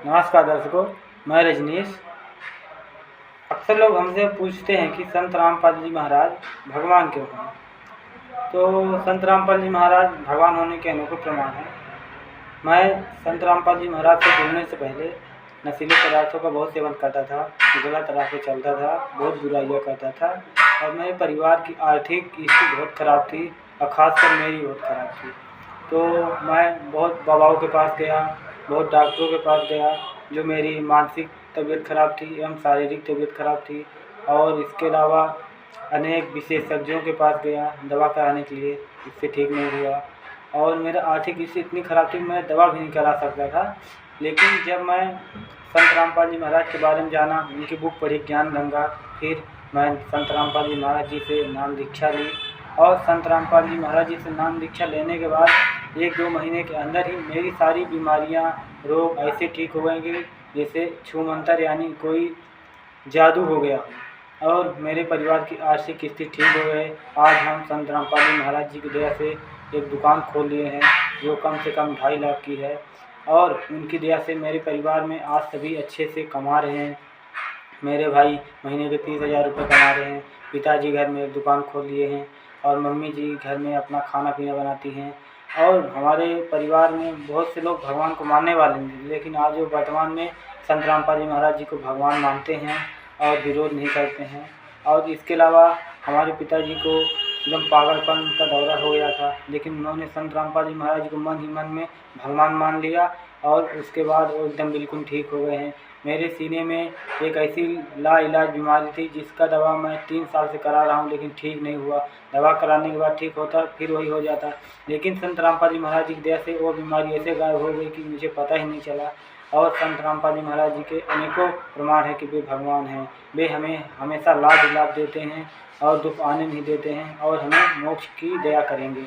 नमस्कार दर्शकों, मैं रजनीश। अक्सर लोग हमसे पूछते हैं कि संत रामपाल जी महाराज भगवान क्यों हैं। तो संत रामपाल जी महाराज भगवान होने के अनोखे प्रमाण हैं। मैं संत रामपाल जी महाराज से जुड़ने से पहले नशीले पदार्थों का बहुत सेवन करता था, गलत राह पे चलता था, बहुत बुराइयाँ करता था और मेरे परिवार की आर्थिक स्थिति बहुत ख़राब थी और ख़ासकर मेरी बहुत ख़राब थी। तो मैं बहुत बाबाओं के पास गया, बहुत डॉक्टरों के पास गया, जो मेरी मानसिक तबीयत ख़राब थी एवं शारीरिक तबीयत ख़राब थी। और इसके अलावा अनेक विशेषज्ञों के पास गया दवा कराने के लिए, इससे ठीक नहीं हुआ। और मेरा आर्थिक स्थिति इतनी ख़राब थी मैं दवा भी नहीं करा सकता था। लेकिन जब मैं संत रामपाल जी महाराज के बारे में जाना, उनकी बुक पढ़ी ज्ञान गंगा, फिर मैं संत रामपाल जी महाराज जी से नाम दीक्षा ली। और संत रामपाल जी महाराज जी से नाम दीक्षा लेने के बाद 1-2 महीने के अंदर ही मेरी सारी बीमारियां, रोग ऐसे ठीक हो गए कि जैसे छूमंतर यानी कोई जादू हो गया। और मेरे परिवार की आर्थिक स्थिति ठीक हो गए। आज हम संत रामपाल जी महाराज जी की दया से एक दुकान खोल लिए हैं, जो कम से कम 2.5 लाख की है। और उनकी दया से मेरे परिवार में आज सभी अच्छे से कमा रहे हैं। मेरे भाई महीने के 30,000 रुपये कमा रहे हैं। पिताजी घर में एक दुकान खोल लिए हैं और मम्मी जी घर में अपना खाना पीना बनाती हैं। और हमारे परिवार में बहुत से लोग भगवान को मानने वाले हैं, लेकिन आज वो वर्तमान में संत रामपाल जी महाराज जी को भगवान मानते हैं और विरोध नहीं करते हैं। और इसके अलावा हमारे पिताजी को एकदम पागलपन का दौरा हो गया था, लेकिन उन्होंने संत रामपाल जी महाराज जी को मन ही मन में भगवान मान लिया और उसके बाद वो एकदम बिल्कुल ठीक हो गए हैं। मेरे सीने में एक ऐसी लाइलाज बीमारी थी जिसका दवा मैं 3 साल से करा रहा हूँ, लेकिन ठीक नहीं हुआ। दवा कराने के बाद ठीक होता, फिर वही हो जाता। लेकिन संत रामपाल जी महाराज जी की दया से वो बीमारी ऐसे गायब हो गई कि मुझे पता ही नहीं चला। और संत रामपाल जी महाराज जी के अनेकों प्रमाण है कि वे भगवान हैं। वे हमें हमेशा लाभ देते हैं और दुख आने नहीं देते हैं और हमें मोक्ष की दया करेंगे।